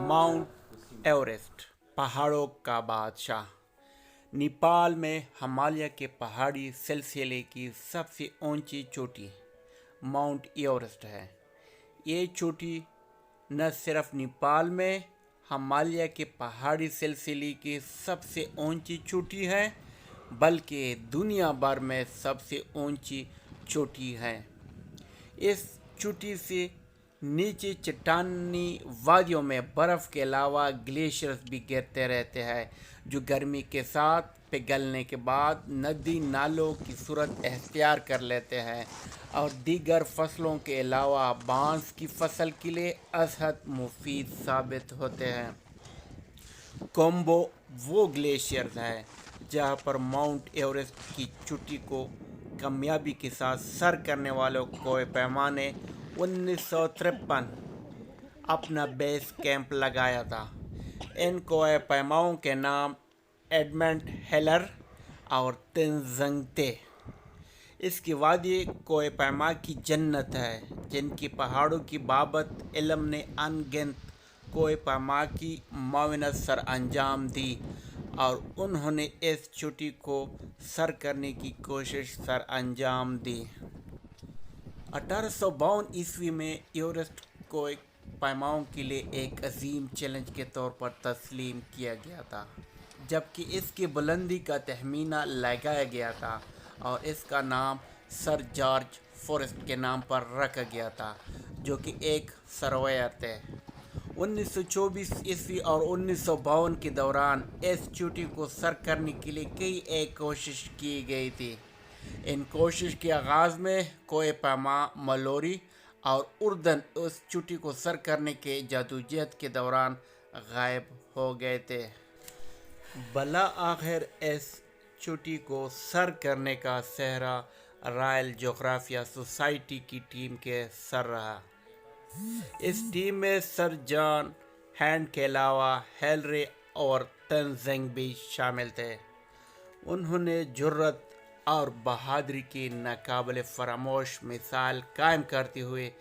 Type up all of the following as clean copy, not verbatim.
Mount Everest, पहाड़ों का बादशाह। नेपाल में हिमालय के पहाड़ी सिलसिले की सबसे ऊंची चोटी माउंट एवरेस्ट है। ये चोटी न सिर्फ नेपाल में हिमालय के पहाड़ी सिलसिले की सबसे ऊंची चोटी है, बल्कि दुनिया भर में सबसे ऊंची चोटी है। इस चोटी से नीचे चट्टानी वादियों में बर्फ़ के अलावा ग्लेशियर्स भी गिरते रहते हैं, जो गर्मी के साथ पिघलने के बाद नदी नालों की सूरत अख्तियार कर लेते हैं और दीगर फसलों के अलावा बांस की फसल के लिए असहद मुफीद साबित होते हैं। कोम्बो वो ग्लेशियर्स है जहाँ पर माउंट एवरेस्ट की चोटी को कामयाबी के साथ सर करने वालों कोई पैमा ने 1953 अपना बेस कैंप लगाया था। इन कोय पैमाओं के नाम एडमंड हेलर और तंजंगते। इसकी वादी कोय पैमा की जन्नत है, जिनकी पहाड़ों की बाबत इल्म ने अनगिनत कोय पैमा की माविनत सर अंजाम दी और उन्होंने इस चोटी को सर करने की कोशिश सर अंजाम दी। 1852 ईस्वी में एवरेस्ट को एक पैमाओं के लिए एक अजीम चैलेंज के तौर पर तस्लीम किया गया था, जबकि इसकी बुलंदी का तखमीना लगाया गया था और इसका नाम सर जॉर्ज फॉरेस्ट के नाम पर रखा गया था, जो कि एक सर्वेयर थे। 1924 ईस्वी और 1952 के दौरान इस चोटी को सर करने के लिए कई एक कोशिश की गई थी। इन कोशिश के आगाज़ में कोय पैमा, मलोरी और उर्दन उस चोटी को सर करने के जदोजहद के दौरान गायब हो गए थे। भला आखिर इस चोटी को सर करने का सेहरा रॉयल ज्योग्राफिकल सोसाइटी की टीम के सर रहा। इस टीम में सर जॉन हैंड के अलावा हेलरे और तंजंग भी शामिल थे। उन्होंने जुर्रत और बहादुरी की नाकाबिले फरामोश मिसाल कायम करते हुए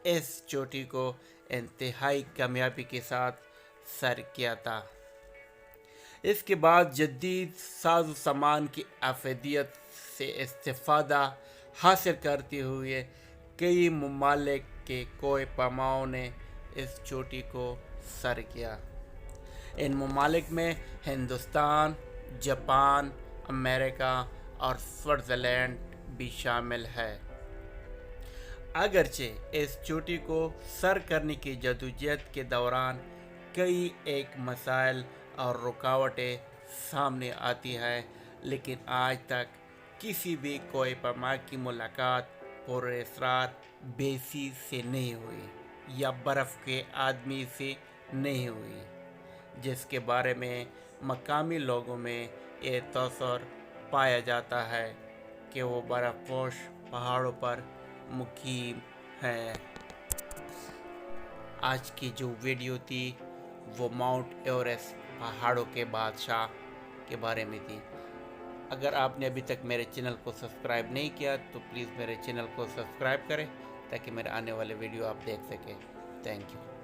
इस चोटी को इंतहाई कामयाबी के साथ सर किया था। इसके बाद जदीद साज़ो सामान की अफादियत से इस्तिफ़ादा हासिल करते हुए कई ममालिक के कोय पैमाओं ने इस चोटी को सर किया। इन ममालिक में हिंदुस्तान, जापान, अमेरिका और स्विट्ज़रलैंड भी शामिल है। अगरचे इस चोटी को सर करने की जदोजहद के दौरान कई एक मसाइल और रुकावटें सामने आती हैं, लेकिन आज तक किसी भी कोय पैमा की मुलाकात पुरअसरार बेसी से नहीं हुई या बर्फ़ के आदमी से नहीं हुई, जिसके बारे में मकामी लोगों में ये तसव्वुर पाया जाता है कि वो बर्फ़पोश पहाड़ों पर मुकीम है। आज की जो वीडियो थी वो माउंट एवरेस्ट पहाड़ों के बादशाह के बारे में थी। अगर आपने अभी तक मेरे चैनल को सब्सक्राइब नहीं किया तो प्लीज़ मेरे चैनल को सब्सक्राइब करें ताकि मेरे आने वाले वीडियो आप देख सकें। Thank you.